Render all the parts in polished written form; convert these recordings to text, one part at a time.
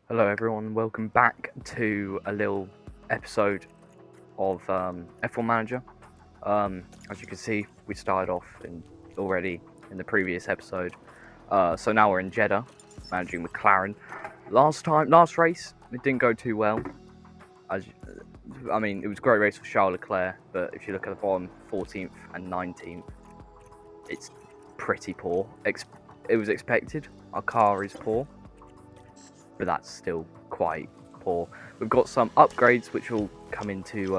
Hello everyone, welcome back to a little episode of F1 Manager. As you can see, we started off already in the previous episode. So now we're in Jeddah, managing McLaren. Last race, it didn't go too well. It was a great race for Charles Leclerc, but if you look at the bottom, 14th and 19th, it's pretty poor. It was expected. Our car is poor, but that's still quite poor. We've got some upgrades which will come into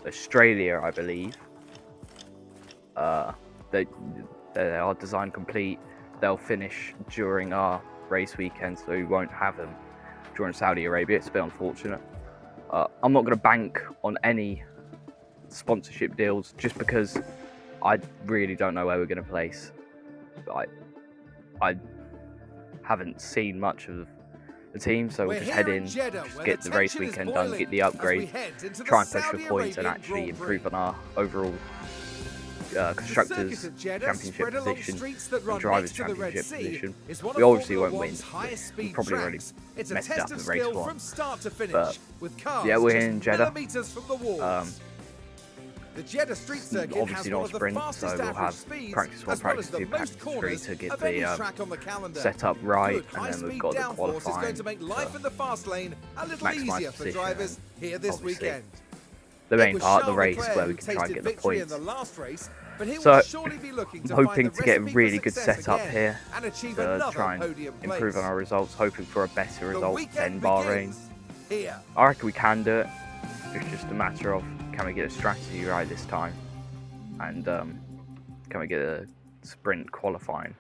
Australia, I believe. They are design complete. They'll finish during our race weekend, so we won't have them during Saudi Arabia. It's a bit unfortunate. I'm not going to bank on any sponsorship deals just because I really don't know where we're going to place. I haven't seen much of the team, so we'll just head in, just get the race weekend done, get the upgrade, try and push for points and actually improve on our overall constructors championship position and drivers championship position. We obviously won't win. We probably already messed it up in race one. But yeah, we're in Jeddah. The Jeddah street circuit obviously not a sprint, so we'll have practice 1, practice 2, practice 3 to get the setup right, and then we've got the qualifying to maximise position. Here this weekend. The main part, the race, where we can try and get the points. So, I'm hoping to get a really good setup here to try and improve on our results, hoping for a better result than Bahrain. I reckon we can do it. It's just a matter of, can we get a strategy right this time, and can we get a sprint qualifying,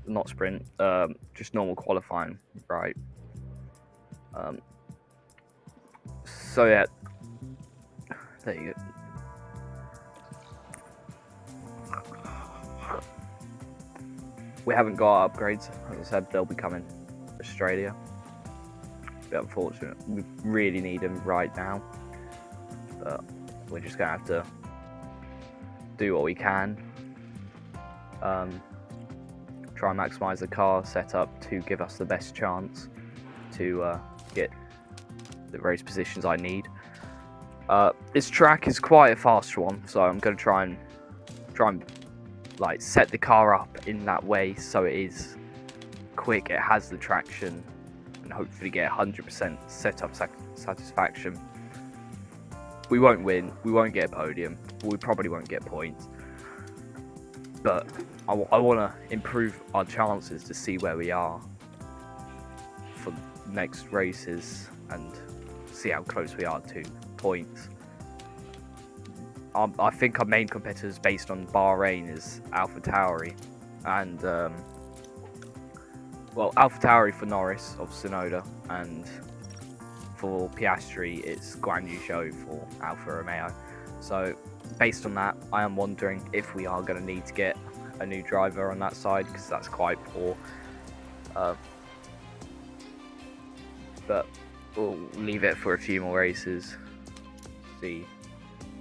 not sprint, just normal qualifying right. So yeah, there you go. We haven't got upgrades, as I said. They'll be coming Australia. Bit unfortunate. We really need them right now, but we're just gonna have to do what we can. Try and maximise the car setup to give us the best chance to get the race positions I need. This track is quite a fast one, so I'm gonna try and like set the car up in that way so it is quick, it has the traction, and hopefully get 100% setup satisfaction. We won't win, we won't get a podium, we probably won't get points, but I want to improve our chances to see where we are for next races and see how close we are to points. I think our main competitors based on Bahrain is AlphaTauri and AlphaTauri for Norris of Sonoda, and for Piastri it's Guan Yu Zhou for Alfa Romeo. So based on that, I am wondering if we are going to need to get a new driver on that side, because that's quite poor. But we'll leave it for a few more races, see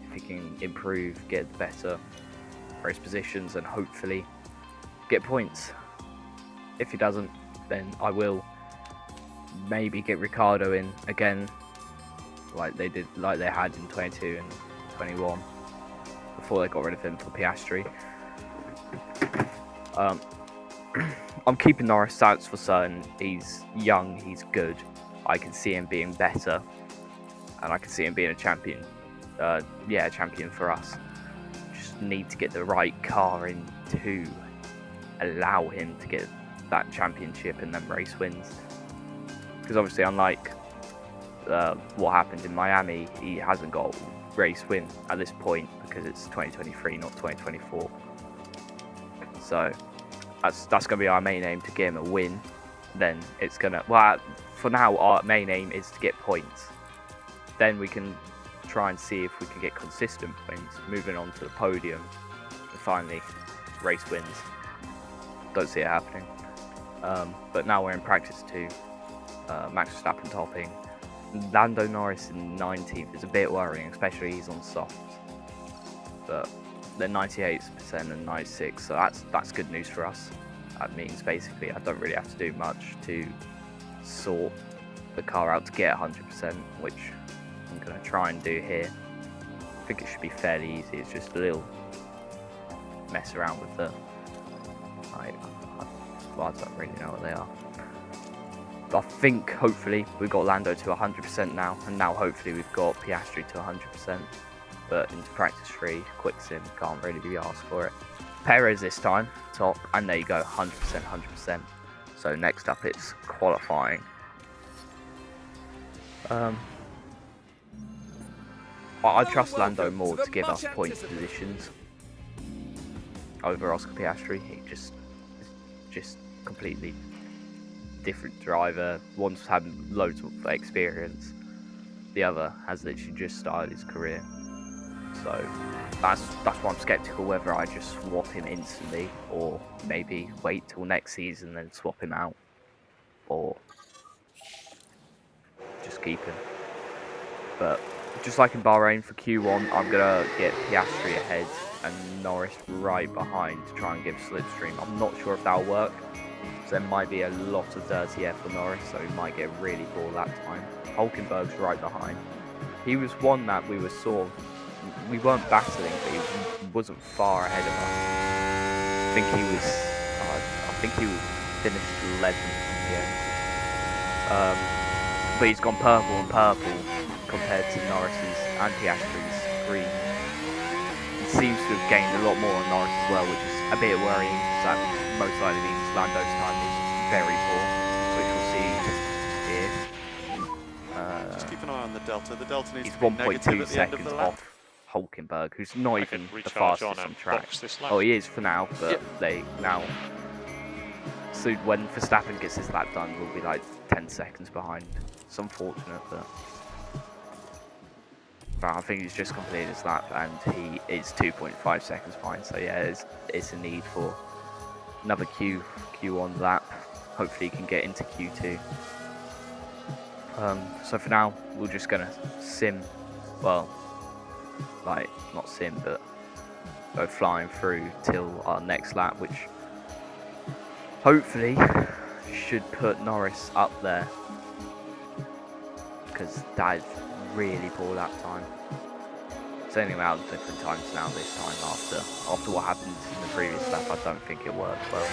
if he can improve, get better race positions, and hopefully get points. If he doesn't, then I will maybe get Ricardo in again, like they had in 22 and 21 before they got rid of him for Piastri. I'm keeping Norris, that's for certain. He's young, he's good. I can see him being better, and I can see him being a champion. A champion for us. Just need to get the right car in to allow him to get that championship and then race wins. Because obviously, unlike what happened in Miami, he hasn't got a race win at this point because it's 2023, not 2024. So that's going to be our main aim, to get him a win. Then it's going to, for now, our main aim is to get points. Then we can try and see if we can get consistent points, moving on to the podium, and finally race wins. Don't see it happening. But now we're in practice 2. Max Verstappen topping. Lando Norris in 19th is a bit worrying, especially he's on softs. But they're 98% and 96, so that's good news for us. That means basically I don't really have to do much to sort the car out to get 100%, which I'm going to try and do here. I think it should be fairly easy. It's just a little mess around with the I don't really know what they are. I think hopefully we've got Lando to 100% now, and now hopefully we've got Piastri to 100%. But into practice 3, quick sim, can't really be asked for it. Perez this time, top, and there you go, 100%, 100%. So next up it's qualifying. I trust Lando more to give us point positions over Oscar Piastri. He just completely different driver. One's had loads of experience. The other has literally just started his career. So that's why I'm skeptical whether I just swap him instantly or maybe wait till next season and then swap him out, or just keep him. But just like in Bahrain for Q1, I'm gonna get Piastri ahead and Norris right behind to try and give slipstream. I'm not sure if that'll work. So there might be a lot of dirty air for Norris, so he might get really poor lap time. Hulkenberg's right behind. He was one that we were we weren't battling, but he wasn't far ahead of us. I think he finished 11th in the end. But he's gone purple and purple compared to Norris's and Piastri's green. He seems to have gained a lot more on Norris as well, which is a bit worrying, because that most likely means Lando's time is very poor, which we'll see here. Just keep an eye on the Delta. The Delta needs he's to be 1.2 seconds off Hulkenberg, who's not even the fastest on track. Oh, he is for now, but they now. So when Verstappen gets his lap done, we'll be like 10 seconds behind. It's unfortunate, but I think he's just completed his lap and he is 2.5 seconds behind. So yeah, it's a need for another Q1 lap. Hopefully he can get into Q2. So for now, we're just gonna sim, well, like not sim, but go flying through till our next lap, which hopefully should put Norris up there, because that is really poor lap time. It's only out different times now this time after what happened in the previous lap. I don't think it worked well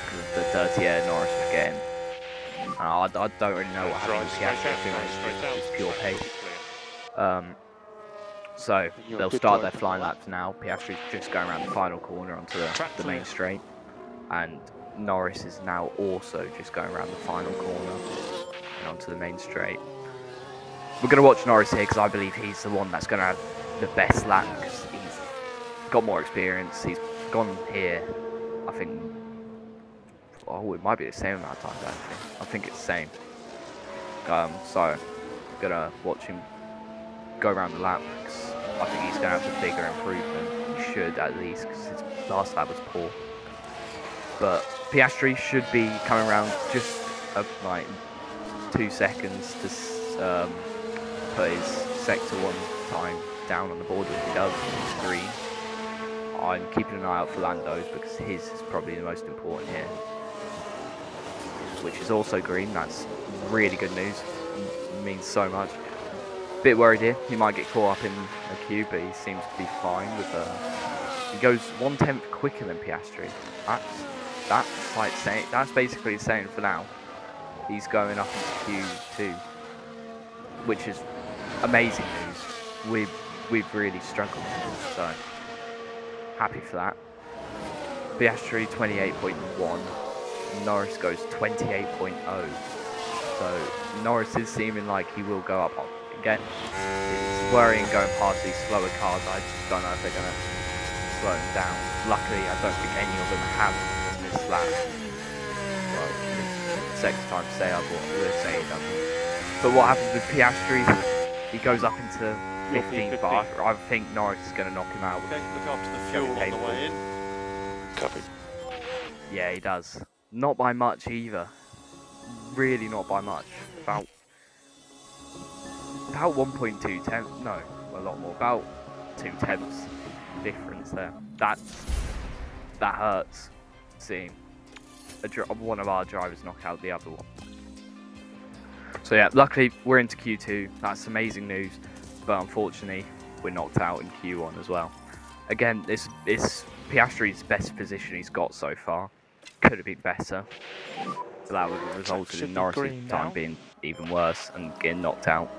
because of the dirty air Norris was getting. I don't really know what happened with Piastri. I think it was pure pace. So they'll start their flying laps now. Piastri's just going around the final corner onto the main straight, and Norris is now also just going around the final corner and onto the main straight. We're going to watch Norris here because I believe he's the one that's going to have the best lap, because he's got more experience. He's gone here, I think. Oh, it might be the same amount of time actually. I think it's the same. So gonna watch him go around the lap, because I think he's gonna have the bigger improvement. He should, at least, because his last lap was poor. But Piastri should be coming around just like 2 seconds to put his sector 1 time down on the board, if he does. It's green. I'm keeping an eye out for Lando's because his is probably the most important here, which is also green. That's really good news. It means so much. Bit worried here. He might get caught up in a queue, but he seems to be fine with he goes 1/10 quicker than Piastri. That's like saying, that's basically saying for now he's going up into Q2, which is amazing news. We've really struggled, so happy for that. Piastri 28.1. Norris goes 28.0. So Norris is seeming like he will go up again. It's worrying going past these slower cars. I just don't know if they're going to slow him down. Luckily, I don't think any of them have in this lap. Well, it's the second time to say I will say he doesn't. But what happens with Piastri? He goes up into 15th, but I think Norris is going to knock him out. Okay, look after the fuel on the way in. Copy. Yeah, he does. Not by much either. Really not by much. About 1.2 tenths. No, a lot more. About 2 tenths difference there. That hurts seeing one of our drivers knock out the other one. So yeah, luckily we're into Q2. That's amazing news, but unfortunately we're knocked out in Q1 as well. Again, this is Piastri's best position he's got so far. Could have been better, but that would have resulted in Norris's time being even worse and getting knocked out.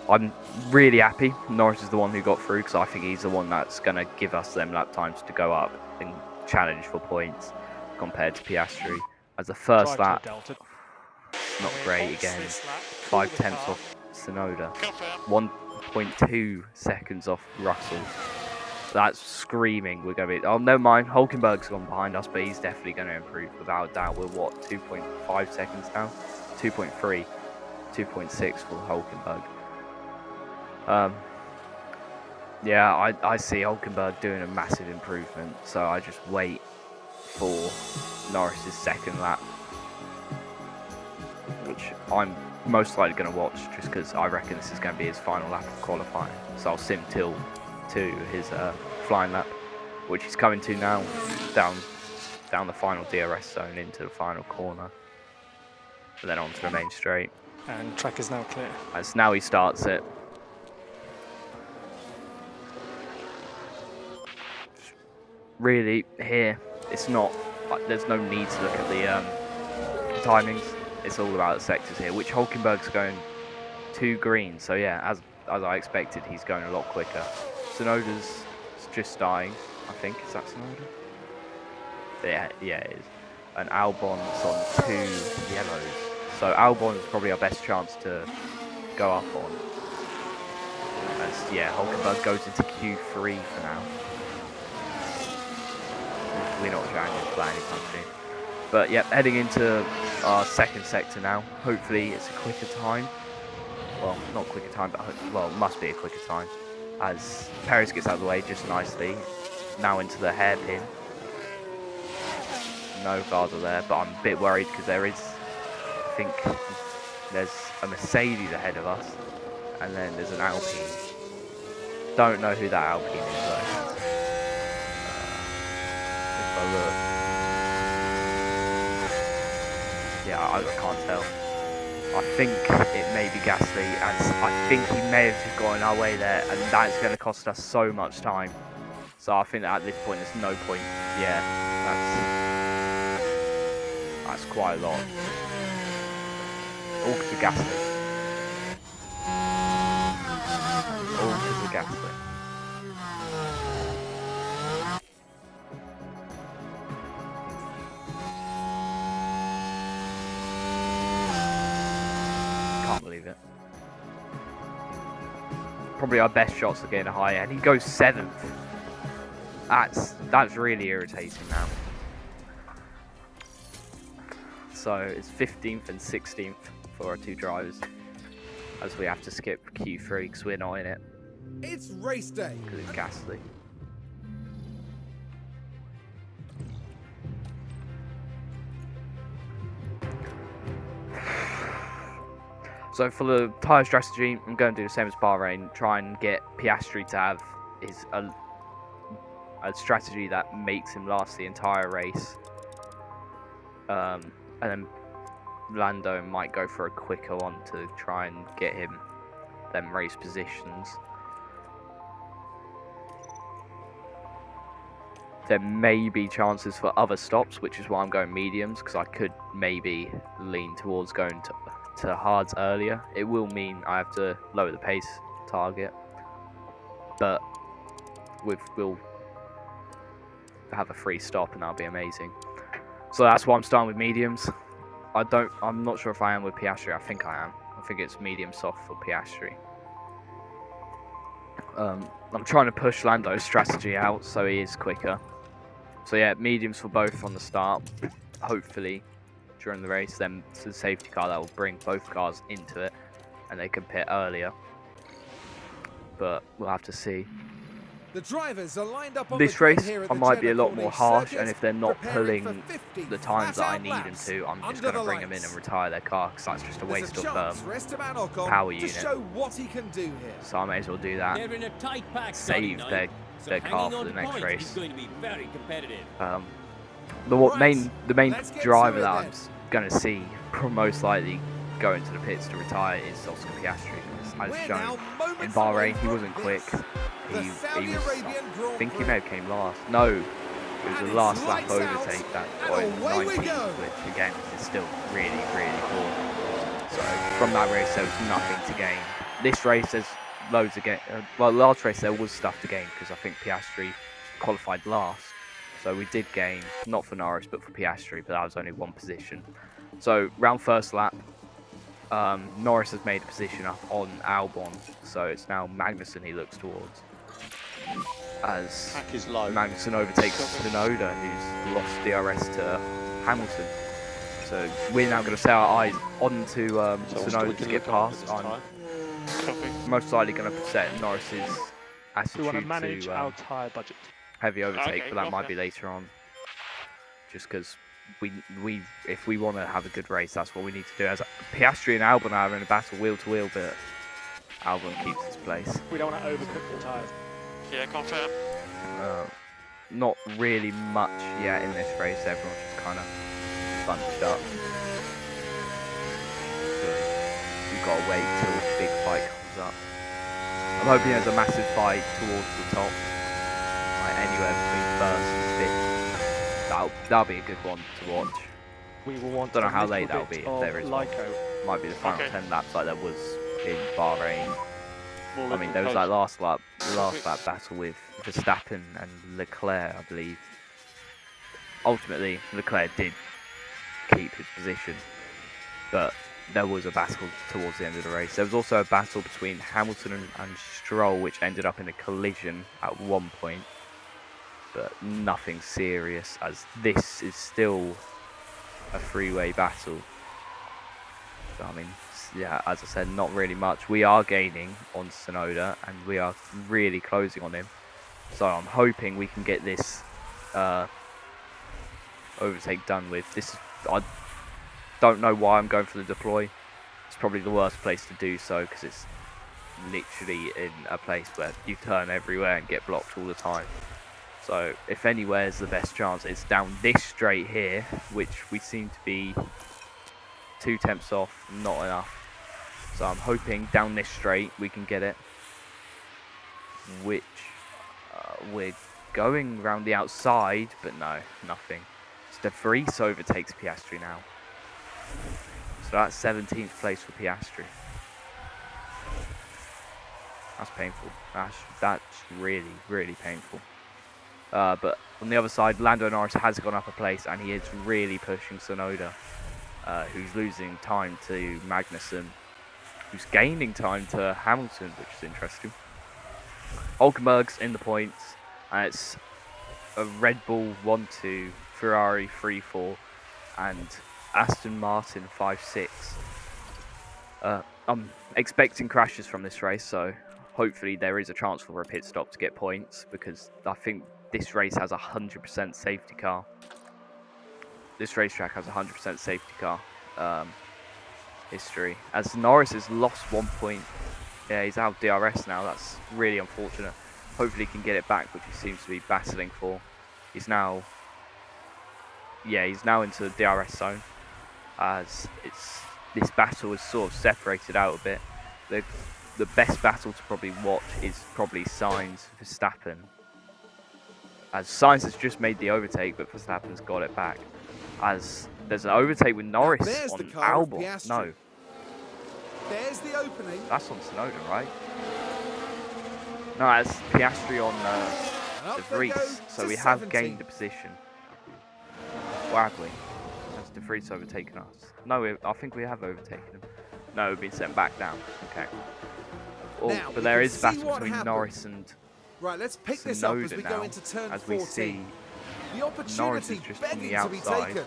I'm really happy Norris is the one who got through, because I think he's the one that's going to give us them lap times to go up and challenge for points compared to Piastri. As the first lap, not great again. 5/10 off Tsunoda, 1.2 seconds off Russell. That's screaming. We're going to be. Oh, never mind. Hulkenberg's gone behind us, but he's definitely going to improve without a doubt. We're what, 2.5 seconds now? 2.3, 2.6 for Hulkenberg. Yeah, I see Hulkenberg doing a massive improvement, so I just wait for Norris's second lap, which I'm most likely going to watch just because I reckon this is going to be his final lap of qualifying. So I'll sim till to his flying lap, which he's coming to now, down the final DRS zone into the final corner, and then onto the main straight. And track is now clear. As now he starts it. Really, here, it's not, there's no need to look at the timings. It's all about the sectors here, which Hulkenberg's going to green. So yeah, as I expected, he's going a lot quicker. Tsunoda's just starting, I think. Is that Tsunoda? Yeah, it is. And Albon's on 2 yellows. So Albon's probably our best chance to go up on. As, yeah, Hulkenberg goes into Q3 for now. We're not trying to play anytime soon. But yeah, heading into our second sector now. Hopefully it's a quicker time. Well, not quicker time, but well, it must be a quicker time. As Perez gets out of the way just nicely. Now into the hairpin. No guards are there, but I'm a bit worried because there is, I think, there's a Mercedes ahead of us. And then there's an Alpine. Don't know who that Alpine is though. Look. Yeah, I can't tell. I think it may be Gasly, as I think he may have just gotten our way there, and that's going to cost us so much time. So I think that at this point there's no point. Yeah, that's quite a lot. All to Gasly. All to Gasly. Can't believe it. Probably our best shots are getting higher, and he goes 7th. That's really irritating now. So it's 15th and 16th for our 2 drivers, as we have to skip Q3 because we're not in it. It's race day. Because it's Gasly. So for the tyre strategy, I'm going to do the same as Bahrain. Try and get Piastri to have a strategy that makes him last the entire race. And then Lando might go for a quicker one to try and get him them race positions. There may be chances for other stops, which is why I'm going mediums, because I could maybe lean towards going to hards earlier. It will mean I have to lower the pace target, but we'll have a free stop and that'll be amazing. So that's why I'm starting with mediums. I'm not sure if I am with Piastri. I think I am. I think it's medium soft for Piastri. I'm trying to push Lando's strategy out so he is quicker. So yeah, mediums for both on the start. Hopefully during the race, then to the safety car that will bring both cars into it and they can pit earlier. But we'll have to see. The drivers are lined up on This the grid race, here at I the might be a Jeddah lot more Corniche harsh, circuit, and if they're not preparing pulling for 50 the times that I flat-out need them laps to, I'm just under going to the bring them in lights. and retire their car, because that's just a There's waste a chance of for Esteban Ocon power to unit. show what he can do here. So I may as well do that. They're in a tight pack Save tonight, their so car hanging for on the to next points race. is going to be very competitive. The main Let's get driver to it that then. I'm going to see most likely going to the pits to retire is Oscar Piastri. As We're shown now moments in Bahrain, he away wasn't from quick. this. The He Saudi was, Arabian I Grand think he Prix. may have came last. No, it was And the it's last lap lights out, overtake that and got in away we 19th, go. which again is still really, really poor. So from that race, there was nothing to gain. This race, there's loads to gain. Well, last race there was stuff to gain because I think Piastri qualified last. So we did gain, not for Norris, but for Piastri, but that was only one position. So round first lap, Norris has made a position up on Albon, so it's now Magnussen he looks towards. As Pack is low. Magnussen overtakes Tsunoda, who's lost DRS to Hamilton. So we're now going to set our eyes onto So Tsunoda we to can get look on past. this I'm time. Copy. most likely going to set Norris's We attitude want to manage to our tyre budget. heavy overtake, Okay, but that might okay. be later on. Just because if we want to have a good race, that's what we need to do. As Piastri and Albon are in a battle wheel to wheel, but Albon keeps his place. We don't want to overcook the tyres. Yeah, confirm. Not really much yet in this race. Everyone's just kind of bunched up. So we've got to wait till the big fight comes up. I'm hoping there's a massive fight towards the top, like anywhere between first and fifth. That'll be a good one to watch. We will want Don't know a how little late that'll bit be, if of there is one. Lyco. Might be the final Okay. 10 laps like there was in Bahrain. More I mean, there was that last lap battle with Verstappen and Leclerc, I believe. Ultimately, Leclerc did keep his position, but there was a battle towards the end of the race. There was also a battle between Hamilton and Stroll, which ended up in a collision at one point, but nothing serious, as this is still a three-way battle. So, I mean, yeah, as I said, not really much. We are gaining on Tsunoda, and we are really closing on him. So I'm hoping we can get this overtake done with. I don't know why I'm going for the deploy. It's probably the worst place to do so because it's literally in a place where you turn everywhere and get blocked all the time. So if anywhere is the best chance, it's down this straight here, which we seem to be 2 tenths off, not enough. So I'm hoping down this straight we can get it, which we're going around the outside, but no, nothing. It's De Vries overtakes Piastri now. So that's 17th place for Piastri. That's painful. That's really, really painful. But on the other side, Lando Norris has gone up a place, and he is really pushing Tsunoda, who's losing time to Magnussen, who's gaining time to Hamilton, which is interesting. Hulkenberg's in the points, and it's a Red Bull 1-2, Ferrari 3-4, and Aston Martin 5-6. I'm expecting crashes from this race, so hopefully there is a chance for a pit stop to get points, because I think this race has a 100% safety car. This racetrack has a 100% safety car history. As Norris has lost 1 point. Yeah, he's out of DRS now. That's really unfortunate. Hopefully he can get it back, which he seems to be battling for. He's now into the DRS zone, as this battle is sort of separated out a bit. The best battle to probably watch is probably Sainz Verstappen, as Sainz has just made the overtake, but Verstappen's got it back. As there's an overtake with Norris there's on the car of Albon. Piastri. No, There's the opening. that's on Tsunoda, right? No, that's Piastri on And De up they go Vries. So to we have 17. gained a position. Or have we? Has De Vries overtaken us? No, I think we have overtaken him. No, we've been sent back down. Okay. Oh, Now, but we there can is a see battle what between happened. Norris and Right, let's pick this up as Tsunoda we now, go into turn as 14. we see The Norris opportunity is just from begging the to be outside, taken.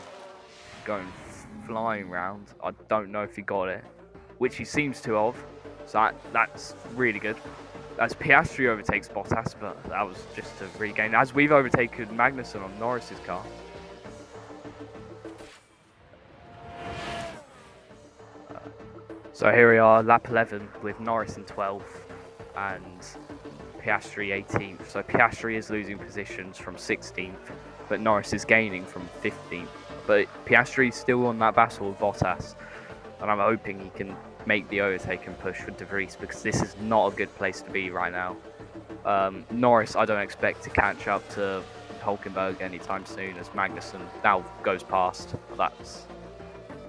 going flying round. I don't know if he got it, which he seems to have. So that's really good. As Piastri overtakes Bottas, but that was just to regain. As we've overtaken Magnussen on Norris's car. So here we are, lap 11 with Norris in 12th and Piastri 18th. So Piastri is losing positions from 16th, but Norris is gaining from 15th. But Piastri's still on that battle with Bottas. and I'm hoping he can make the overtake and push for De Vries, because this is not a good place to be right now. Norris, I don't expect to catch up to Hulkenberg anytime soon, as Magnussen now goes past. That's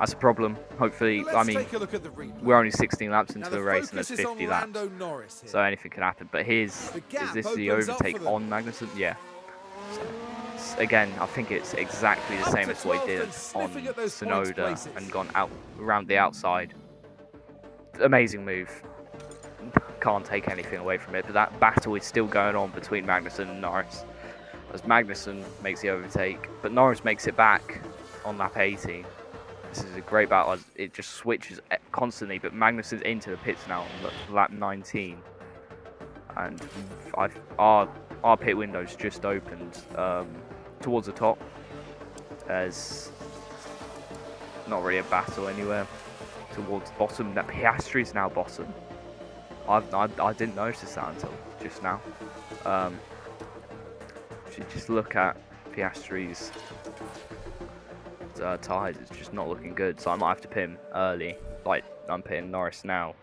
a problem. Hopefully, Let's I mean, take a look at the replay. we're only 16 laps Now into the the race and focus there's is on 50 laps, Lando Norris here. so anything can happen. But is The gap this the opens up overtake for them. on Magnussen? Yeah. So, again, I think it's exactly the Up same to as what he 12th did and on sniffing at those points Sonoda places. and gone out around the outside. Amazing move. Can't take anything away from it, but that battle is still going on between Magnussen and Norris, as Magnussen makes the overtake, but Norris makes it back on lap 18. This is a great battle as it just switches constantly, but Magnussen's into the pits now on lap 19. And our pit window's just opened towards the top. There's not really a battle anywhere. Towards the bottom, that Piastri's now bottom. I didn't notice that until just now. If you just look at Piastri's tyres, it's just not looking good, so I might have to pit him early. Like, I'm pitting Norris now.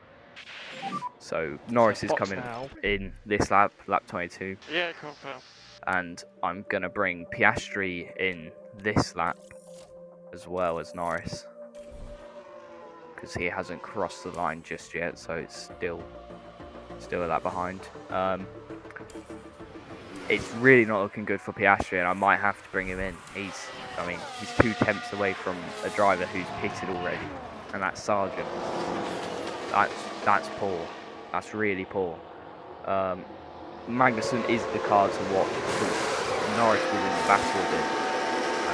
So Norris is coming in this lap 22. Yeah, confirm. And I'm gonna bring Piastri in this lap as well as Norris, because he hasn't crossed the line just yet, so it's still a lap behind. It's really not looking good for Piastri, and I might have to bring him in. He's 2 tenths away from a driver who's pitted already, and that's Sargent. That's poor. That's really poor. Magnussen is the car to watch, because Norris was in the battle with him,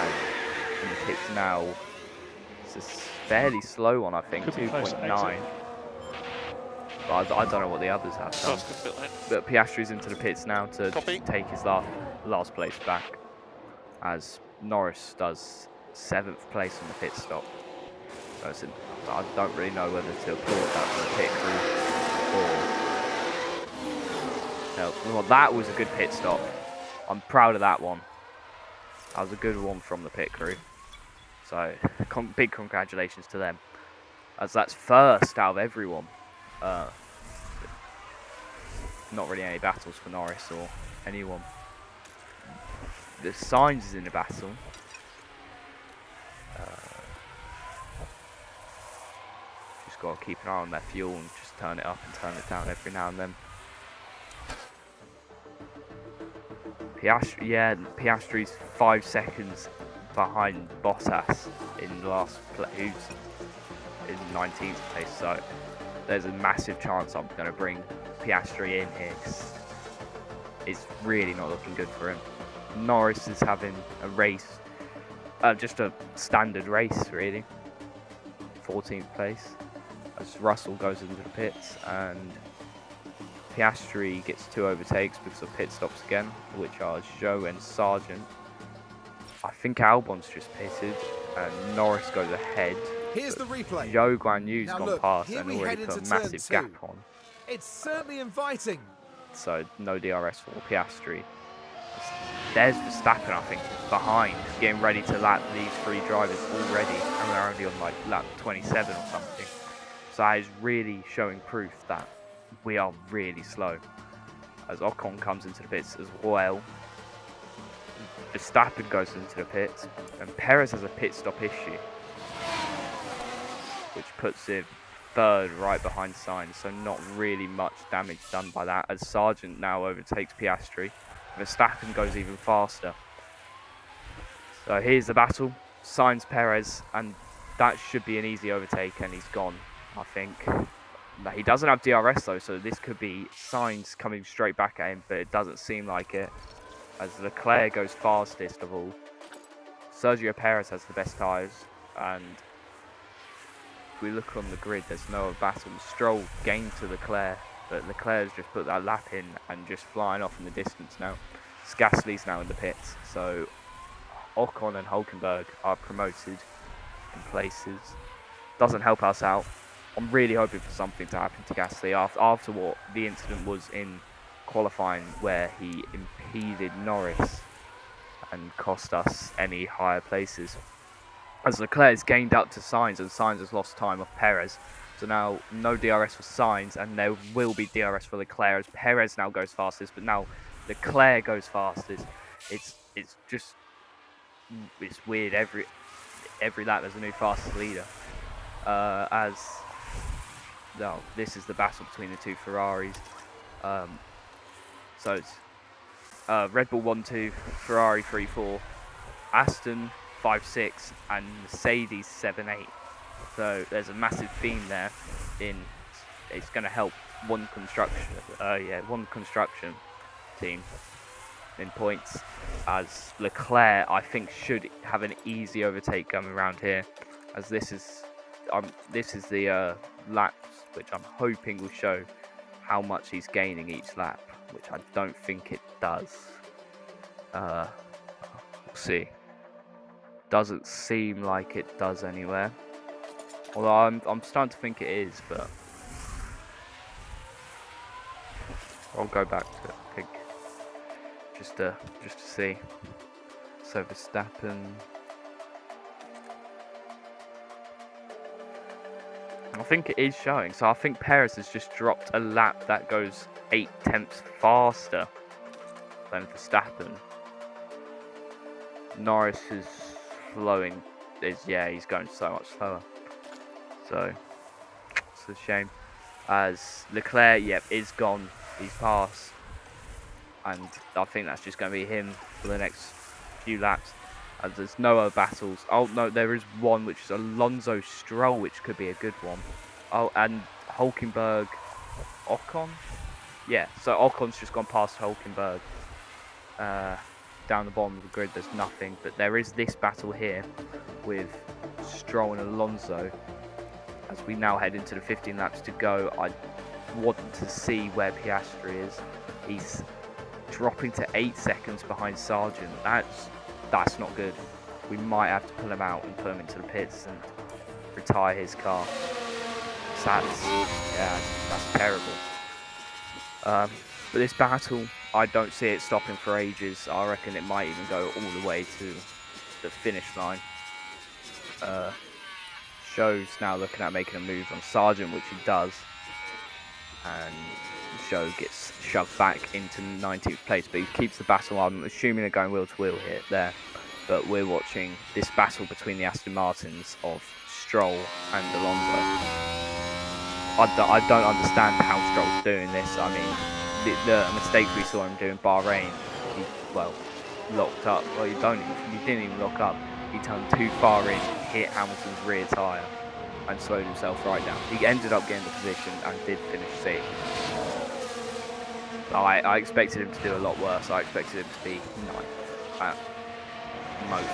and in the pits now, it's a fairly slow one, I think, 2.9. But I don't know what the others have done. But Piastri's into the pits now to take his last place back, as Norris does 7th place on the pit stop. So I don't really know whether to applaud that from the pit crew or... No, well, that was a good pit stop. I'm proud of that one. That was a good one from the pit crew. So big congratulations to them, as that's first out of everyone. Not really any battles for Norris or anyone. The Sainz is in the battle. Just got to keep an eye on their fuel and just turn it up and turn it down every now and then. Piastri's 5 seconds behind Bottas in the last place, who's in 19th place. So there's a massive chance I'm going to bring Piastri in here. It's really not looking good for him. Norris is having a race, just a standard race really. 14th place, as Russell goes into the pits, and Piastri gets 2 overtakes because of pit stops again, which are Zhou and Sargent. I think Albon's just pitted, and Norris goes ahead. Here's the replay. Zhou Guan Yu's Now gone look, past here and we already head put a into massive turn gap 2. on. It's certainly inviting. So no DRS for Piastri. There's Verstappen, I think, behind, getting ready to lap these 3 drivers already, and they're only on like lap 27 or something. So that is really showing proof that we are really slow. As Ocon comes into the pits as well. Verstappen goes into the pits, and Perez has a pit stop issue, which puts him 3rd right behind Sainz, so not really much damage done by that, as Sargent now overtakes Piastri. Verstappen goes even faster. So here's the battle, Sainz Perez, and that should be an easy overtake, and he's gone, I think. He doesn't have DRS though, so this could be Sainz coming straight back at him, but it doesn't seem like it, as Leclerc goes fastest of all. Sergio Perez has the best tyres, and if we look on the grid, there's no battle. Stroll gained to Leclerc, but Leclerc's just put that lap in and just flying off in the distance now. Gasly's now in the pits, so Ocon and Hulkenberg are promoted in places. Doesn't help us out. I'm really hoping for something to happen to Gasly after what the incident was in qualifying, where he impeded Norris and cost us any higher places. as Leclerc's gained up to Sainz and Sainz has lost time off Perez. So now no DRS for Sainz and there will be DRS for Leclerc as Perez now goes fastest, but now Leclerc goes fastest. It's just it's weird. Every lap there's a new fastest leader. This is the battle between the two Ferraris. So it's Red Bull 1-2, Ferrari 3-4, Aston 5-6, and Mercedes 7-8. So there's a massive theme there. It's going to help one construction team in points, as Leclerc I think should have an easy overtake coming around here, as this is the laps which I'm hoping will show how much he's gaining each lap, which I don't think it does. We'll see. Doesn't seem like it does anywhere. Although I'm starting to think it is, but I'll go back to it, I think, just to see. So Verstappen. I think it is showing. So I think Perez has just dropped a lap that goes 8/10 faster than Verstappen. Norris is flowing. He's going so much slower. So it's a shame. As Leclerc, is gone. He's passed. And I think that's just going to be him for the next few laps. As there's no other battles. Oh no, there is one which is Alonso Stroll, which could be a good one. Oh, and Hulkenberg, Ocon. Yeah, so Ocon's just gone past Hulkenberg. Down the bottom of the grid, there's nothing, but there is this battle here with Stroll and Alonso. As we now head into the 15 laps to go, I want to see where Piastri is. He's dropping to 8 seconds behind Sargent. That's not good. We might have to pull him out and put him into the pits and retire his car. That's terrible. But this battle, I don't see it stopping for ages. I reckon it might even go all the way to the finish line. Show's now looking at making a move on Sargent, which he does. And Show gets shoved back into 19th place, but he keeps the battle. I'm assuming they're going wheel to wheel there. But we're watching this battle between the Aston Martins of Stroll and Alonso. I don't understand how Stroll's doing this. I mean, the mistakes we saw him do in Bahrain, he locked up. Well, he didn't even lock up. He turned too far in, hit Hamilton's rear tyre, and slowed himself right down. He ended up getting the position and did finish 6th. I expected him to do a lot worse. I expected him to be 9th at most.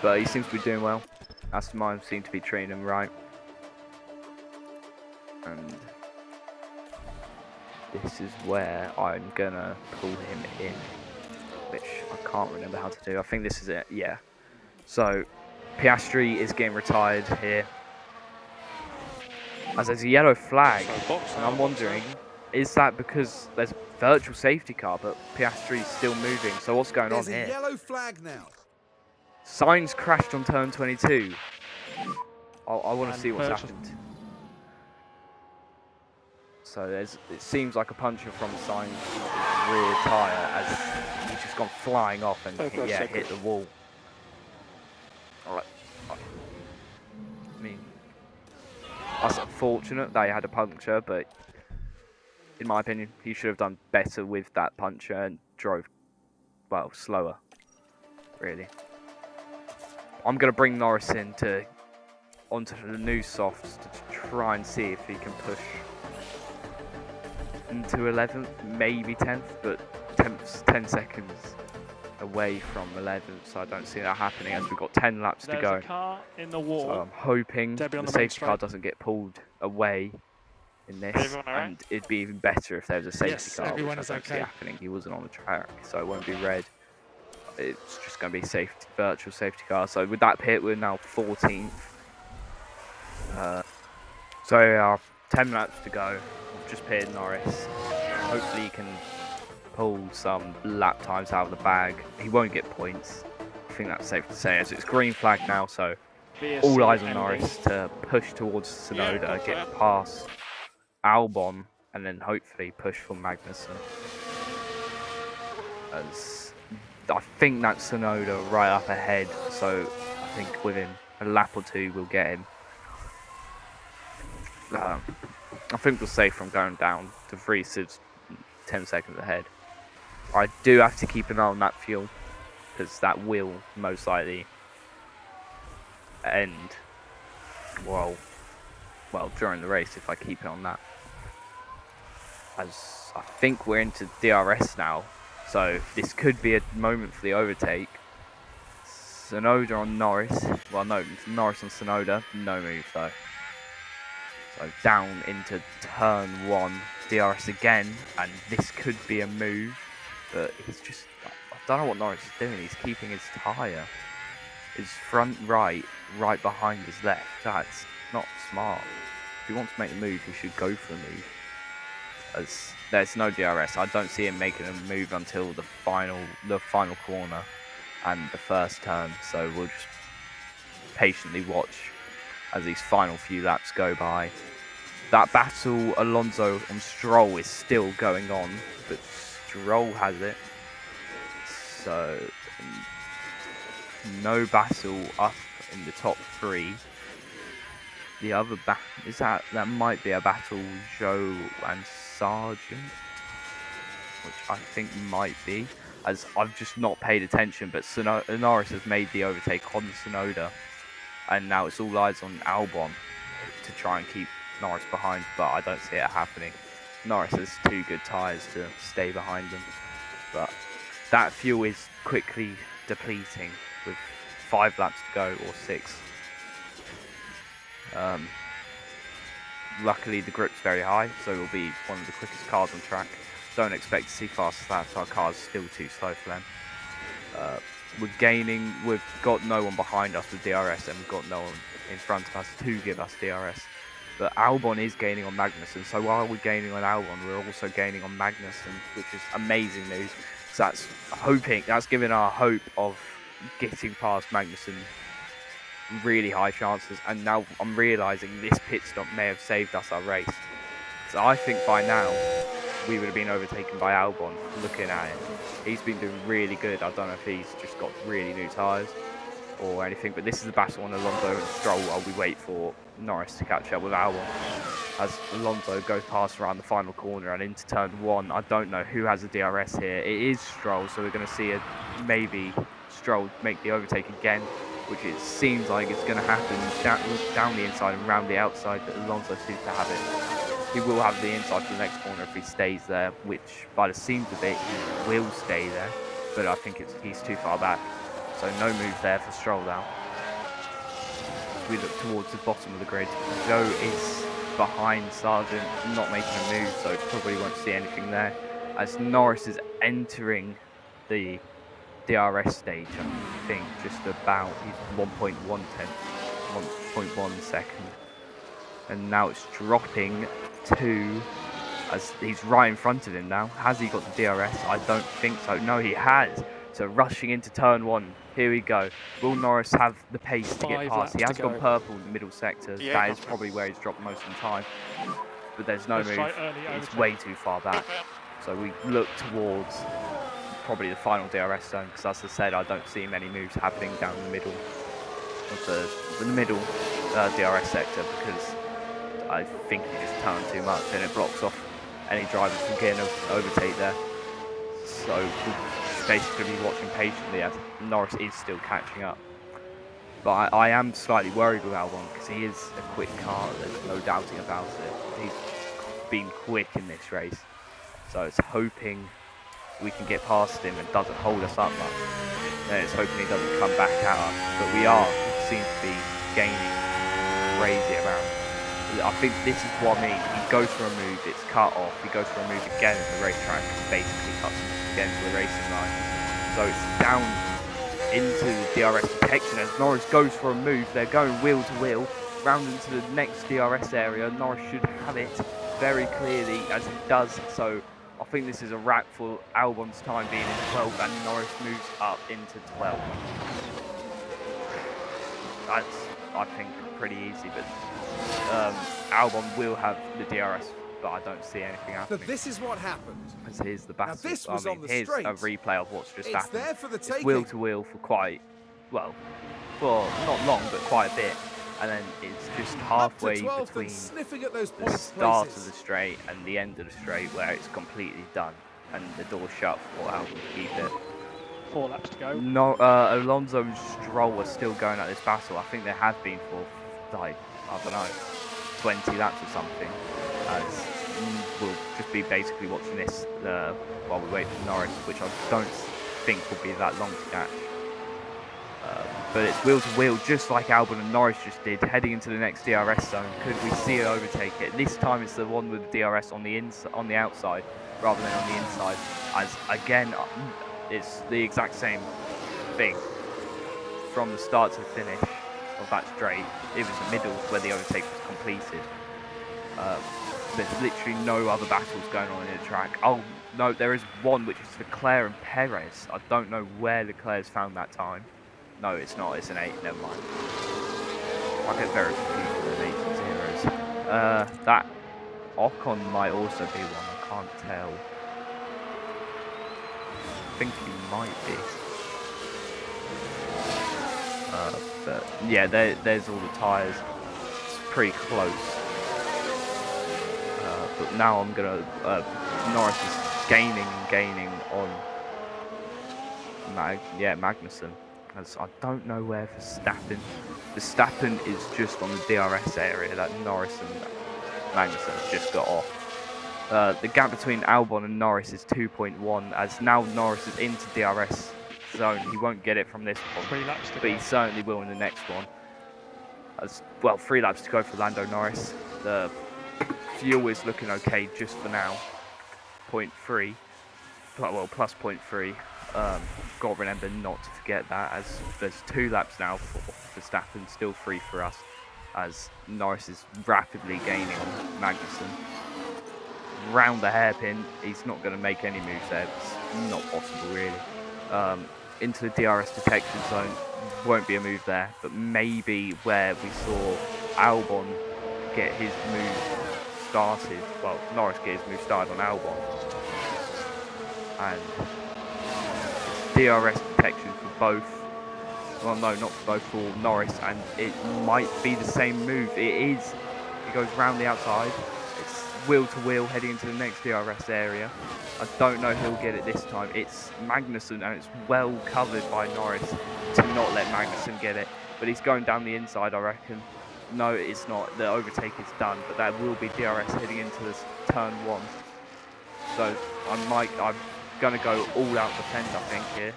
But he seems to be doing well. Aston Martin seem to be treating him right. And this is where I'm gonna pull him in, which I can't remember how to do. I think this is it, yeah. So Piastri is getting retired here, as there's a yellow flag, and I'm wondering, is that because there's a virtual safety car, but Piastri's still moving? So what's going on here? There's a yellow flag now. Sainz crashed on turn 22. I want to see what's happened. So it seems like a puncture from Sainz's rear tyre, as he's just gone flying off and hit the wall. Alright. I mean, that's unfortunate that he had a puncture, but in my opinion, he should have done better with that puncture and drove, slower, really. I'm going to bring Norris in onto the new softs to try and see if he can push into 11th, maybe 10th, but 10th's 10 seconds away from 11th, so I don't see that happening, as we've got 10 laps to go. There's a car in the wall. So I'm hoping the safety car doesn't get pulled away in this, and it'd be even better if there was a safety car, which I don't see happening. He wasn't on the track, so it won't be red. It's just going to be virtual safety car. So with that pit, we're now 14th. So 10 laps to go. We've just pitted Norris. Hopefully he can pull some lap times out of the bag. He won't get points think that's safe to say, as it's green flag now, so VSC all eyes on ending. Norris to push towards Sonoda, get past Albon, and then hopefully push for Magnussen. As I think that's Sonoda right up ahead, so I think within a lap or two we'll get him. I think we're safe from going down. De Vries is 10 seconds ahead. I do have to keep an eye on that fuel, because that will most likely end well during the race if I keep it on that. As I think we're into DRS now, so this could be a moment for the overtake. Sonoda on Norris. Well, no, Norris on Sonoda. No move though. So down into turn 1, DRS again, and this could be a move, but he's just, I don't know what Norris is doing. He's keeping his tyre, his front right behind his left. That's not smart. If he wants to make the move, he should go for the move. As there's no DRS, I don't see him making a move until the final corner and the first turn. So we'll just patiently watch as these final few laps go by. That battle Alonso on Stroll is still going on, but Stroll has it. So no battle up in the top 3. The other that might be a battle Joe and Sargent, which I think might be, as I've just not paid attention, but Norris has made the overtake on Sonoda, and now it's all eyes on Albon to try and keep Norris behind, but I don't see it happening. Norris has 2 good tyres to stay behind them, but that fuel is quickly depleting with 5 laps to go, or 6. Luckily the grip's very high, so we'll be one of the quickest cars on track. Don't expect to see fast laps, our car's still too slow for them. We've got no one behind us with DRS, and we've got no one in front of us to give us DRS. But Albon is gaining on Magnussen, so while we're gaining on Albon, we're also gaining on Magnussen, which is amazing news. So that's giving our hope of getting past Magnussen really high chances, and now I'm realising this pit stop may have saved us our race. So I think by now we would have been overtaken by Albon. Looking at it, he's been doing really good. I don't know if he's just got really new tyres or anything, but this is the battle on Alonso and Stroll while we wait for Norris to catch up with Albon. As Alonso goes past around the final corner and into turn 1, I don't know who has a DRS here. It is Stroll, so we're going to see maybe Stroll make the overtake again, which it seems like it's going to happen down the inside and round the outside, but Alonso seems to have it. He will have the inside for the next corner if he stays there, which by the seams of it, he will stay there, but I think he's too far back. So no move there for Stroll now. As we look towards the bottom of the grid, Joe is behind Sargent, not making a move, so probably won't see anything there. As Norris is entering the DRS stage, I think just about, he's 1.1 second. And now it's dropping to, as he's right in front of him now. Has he got the DRS? I don't think so. No, he has. So rushing into turn 1. Here we go. Will Norris have the pace to get past? He has gone purple in the middle sector. Yeah, that is probably where he's dropped most of the time. But there's no move. It's way too far back. So we look towards probably the final DRS zone, because as I said, I don't see many moves happening down the middle of the DRS sector, because I think you just turn too much and it blocks off any drivers from getting an overtake there. So we'll basically be watching patiently as Norris is still catching up. But I am slightly worried with Albon, because he is a quick car, there's no doubting about it. He's been quick in this race, so it's hoping we can get past him and doesn't hold us up much. Then it's hoping he doesn't come back at us, but we seem to be gaining crazy around. I think this is what I mean. He goes for a move, it's cut off. He goes for a move again, and the racetrack basically cuts him again to the racing line. So it's down into the DRS protection as Norris goes for a move. They're going wheel to wheel, round into the next DRS area. Norris should have it very clearly, as he does. So I think this is a wrap for Albon's time being in 12th, and Norris moves up into 12th. that's, I think, pretty easy. But Albon will have the DRS, but I don't see anything So happening. this is what happened. As here's the battle. this was on the here's straight. a replay of what's just It's happened. there for the It's taking. wheel to wheel for quite, well, for not long, but quite a bit. And then it's just halfway between sniffing at those the points start places. of the straight and the end of the straight where it's completely done. And the door's shut for Albon to keep it. 4 laps to go. No, Alonso and Stroll are still going at this battle. I think they have been for, like, I don't know, 20 laps or something. As we'll just be basically watching this while we wait for Norris, which I don't think will be that long to catch. But it's wheel to wheel, just like Albon and Norris just did, heading into the next DRS zone. Could we see it overtake it? This time it's the one with the DRS on the outside rather than on the inside. As again, it's the exact same thing from the start to the finish of that straight. It was the middle where the overtake was completed. There's literally no other battles going on in the track. Oh no, there is one, which is Leclerc and Perez. I don't know where Leclerc's found that time. No, it's not. It's an 8. Never mind. I get very confused with 8s and 0s. That Ocon might also be one. I can't tell. I think he might be. But yeah, there's all the tyres. It's pretty close. But now I'm gonna. Norris is gaining on. Magnussen. As I don't know where Verstappen is just on the DRS area that Norris and Magnussen has just got off. The gap between Albon and Norris is 2.1, as now Norris is into DRS zone. He won't get it from this one, 3 laps to but go. he certainly will in the next one. As well, 3 laps to go for Lando Norris. The fuel is looking okay just for now. 0.3, well, plus 0.3. Got to remember not to forget that, as there's 2 laps now for Verstappen, still 3 for us, as Norris is rapidly gaining on Magnussen. Round the hairpin, he's not going to make any moves there. It's not possible, really. Into the DRS detection zone, won't be a move there, but maybe where we saw Albon get his move started, well, Norris get his move started on Albon, and DRS detection for both. Well, no, not for both, for Norris, and it might be the same move. It is. It goes round the outside. It's wheel to wheel heading into the next DRS area. I don't know who'll get it this time. It's Magnussen, and it's well covered by Norris to not let Magnussen get it. But he's going down the inside, I reckon. No, it's not. The overtake is done, but that will be DRS heading into this turn 1. So I'm going to go all out defend, I think, here.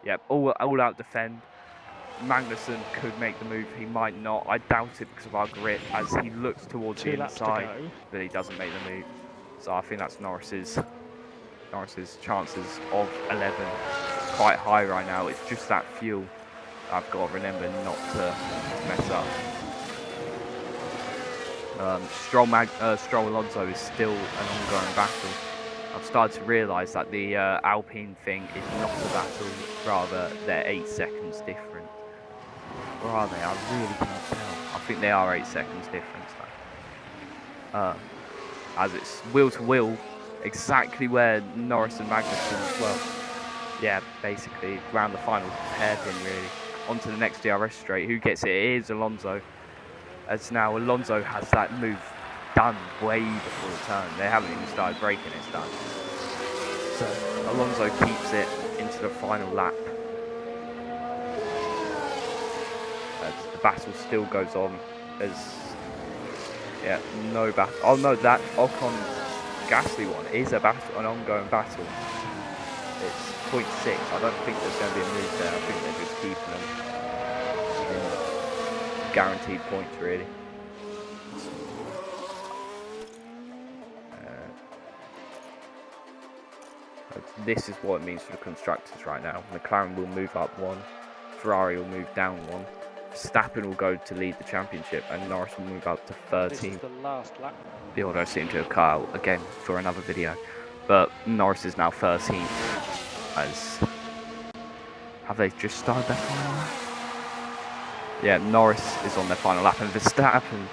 Yep, all out defend. Magnussen could make the move, he might not. I doubt it because of our grip, as he looks towards the inside, but he doesn't make the move. So I think that's Norris's chances of 11 quite high right now. It's just that fuel I've got to remember not to mess up. Stroll Alonso is still an ongoing battle. I've started to realise that the Alpine thing is not a battle, rather they're 8 seconds different. Or are they? I really can't tell. I think they are 8 seconds difference though. As it's wheel to wheel, exactly where Norris and Magnussen, well, yeah, basically around the final hairpin really, onto the next DRS straight. Who gets it? It is Alonso. As now Alonso has that move done way before the turn. They haven't even started braking, it's done. So Alonso keeps it into the final lap. As the battle still goes on. As no battle. Oh no, that Ocon Gasly one is a battle, an ongoing battle. It's 0.6. I don't think there's going to be a move there. I think they're just keeping them in guaranteed points, really. This is what it means for the constructors right now. McLaren will move up 1, Ferrari will move down 1, Verstappen will go to lead the championship, and Norris will move up to 13. This is the last lap. The order seemed to have cut out again for another video, but Norris is now 13th. As have they just started their final lap? Yeah, Norris is on their final lap, and Verstappen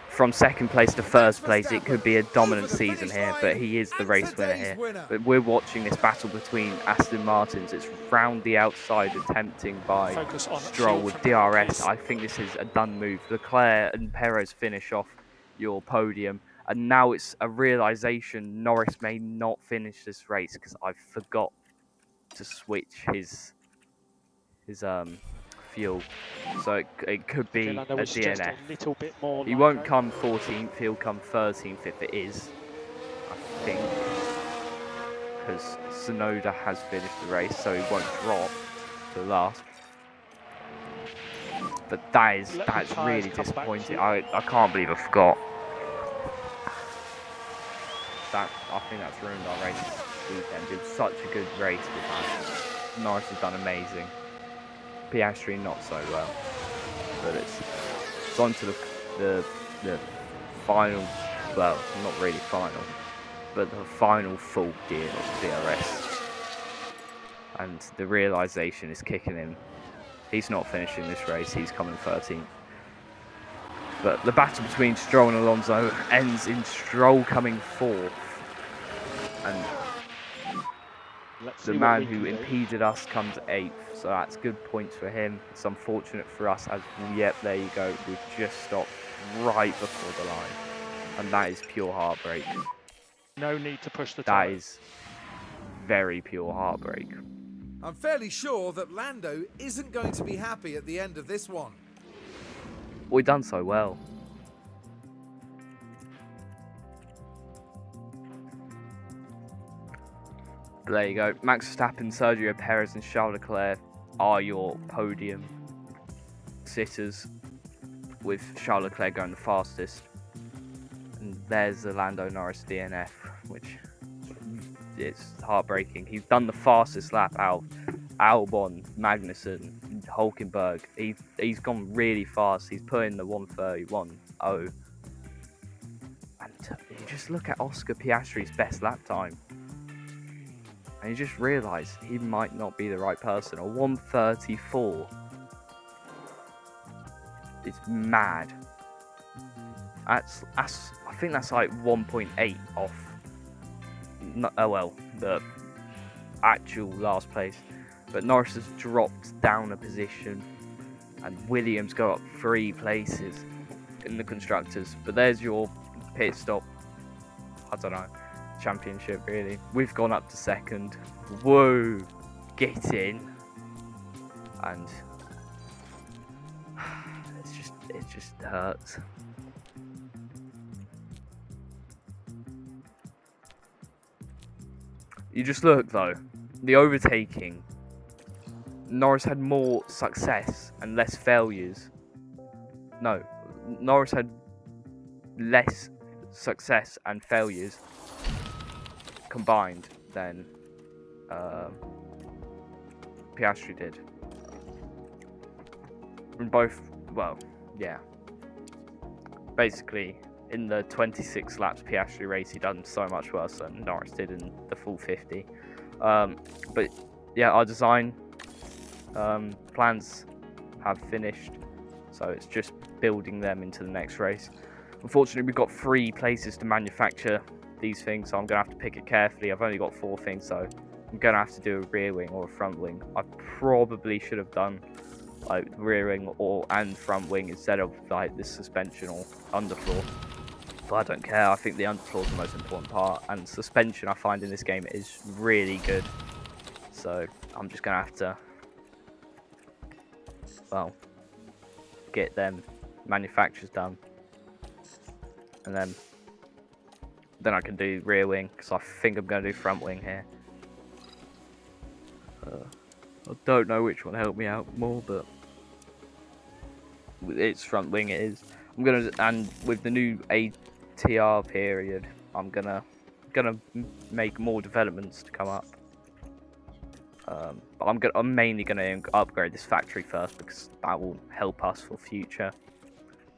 from second place to first place. It could be a dominant season here, but he is the race winner here. But we're watching this battle between Aston Martins. It's round the outside, attempting by Focus on Stroll field with from now, DRS. please. I think this is a done move. Leclerc and Perez finish off your podium, and now it's a realization Norris may not finish this race because I forgot to switch his fuel, so it could be Lando a was just DNF. a little bit more. He won't come 14th, he'll come 13th if it is, I think, because Tsunoda has finished the race, so he won't drop to last. But that's really disappointing. I can't believe I forgot. I think that's ruined our race this weekend. It was such a good race with that. Norris has done amazing. Piastri not so well, but it's on to the final, well, not really final, but the final full gear of DRS, and the realization is kicking him. He's not finishing this race, he's coming 13th. But the battle between Stroll and Alonso ends in Stroll coming 4th, and the man who impeded us comes 8th, so that's good points for him. It's unfortunate for us as, yep, there you go, we've just stopped right before the line, and that is pure heartbreak. No need to push the That time. is very pure heartbreak. I'm fairly sure that Lando isn't going to be happy at the end of this one. We've done so well. But there you go. Max Verstappen, Sergio Perez and Charles Leclerc are your podium sitters, with Charles Leclerc going the fastest. And there's the Lando Norris DNF, which is heartbreaking. He's done the fastest lap out of Albon, Magnussen, Hulkenberg. He's gone really fast. He's put in the 1:31.0. And you just look at Oscar Piastri's best lap time, and you just realise he might not be the right person. A 1:34. It's mad. I think that's like 1.8 off. The actual last place. But Norris has dropped down a position, and Williams go up 3 places in the constructors. But there's your pit stop. I don't know, championship really. We've gone up to 2nd. Whoa, get in, and it just hurts. You just look though, the overtaking. Norris had more success and less failures. No, Norris had less success and failures combined than Piastri did. And both, well, yeah. Basically, in the 26 laps Piastri race, he done so much worse than Norris did in the full 50. But yeah, our design plans have finished, so it's just building them into the next race. Unfortunately, we've got 3 places to manufacture these things, so I'm going to have to pick it carefully. I've only got 4 things, so I'm going to have to do a rear wing or a front wing. I probably should have done like rear wing and front wing instead of like this suspension or underfloor. But I don't care. I think the underfloor is the most important part, and suspension I find in this game is really good. So I'm just going to have to, well, get them manufacturers done, and then I can do rear wing, because I think I'm going to do front wing here. I don't know which one helped me out more, but it's front wing it is. I'm gonna, and with the new ATR period, I'm gonna make more developments to come up. But I'm mainly gonna upgrade this factory first, because that will help us for future.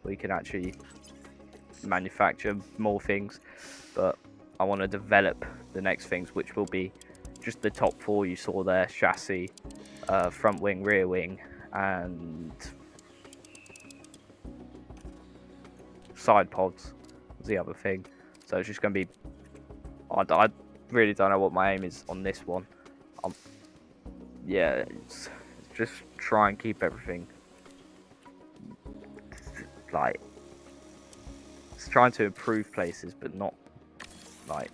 We can actually manufacture more things, but I want to develop the next things, which will be just the top 4 you saw there: chassis, front wing, rear wing, and side pods was the other thing. So it's just going to be. I really don't know what my aim is on this one. Yeah, it's just try and keep everything like. It's trying to improve places, but not like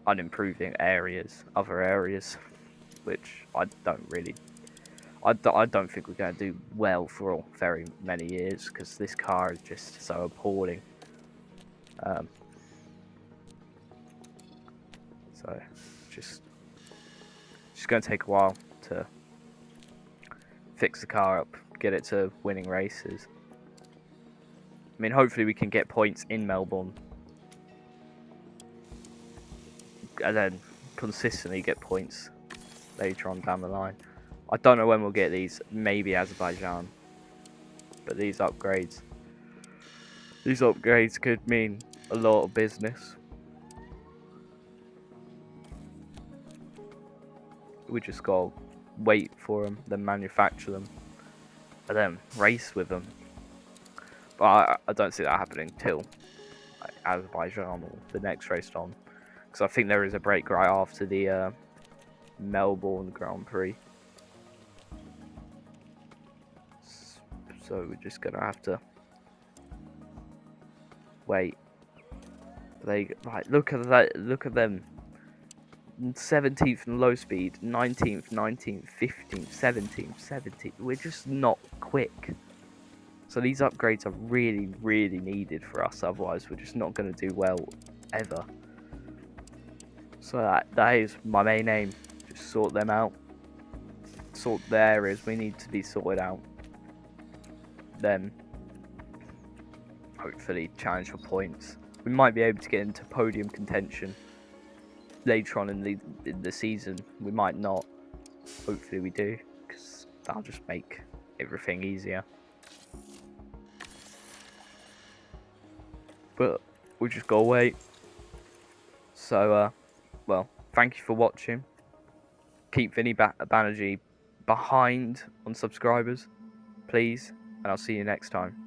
unimproving areas, other areas, which I don't really. I don't think we're going to do well for very many years because this car is just so appalling. So just going to take a while to fix the car up, get it to winning races. I mean, hopefully we can get points in Melbourne and then consistently get points later on down the line. I don't know when we'll get these, maybe Azerbaijan, but these upgrades could mean a lot of business. We just gotta wait for them, then manufacture them, and then race with them. But I don't see that happening till like, Azerbaijan or the next race on, because I think there is a break right after the Melbourne Grand Prix. So we're just gonna have to wait. They like look at that. Look at them. 17th in low speed, 19th, 15th, 17th, 17th. We're just not quick. So these upgrades are really, really needed for us. Otherwise, we're just not going to do well ever. So that is my main aim. Just sort them out. Sort the areas we need to be sorted out. Then, hopefully, challenge for points. We might be able to get into podium contention later on in the season. We might not. Hopefully we do, because that'll just make everything easier. But we just gotta wait. So well, thank you for watching. Keep Vinny Banerjee behind on subscribers, please, and I'll see you next time.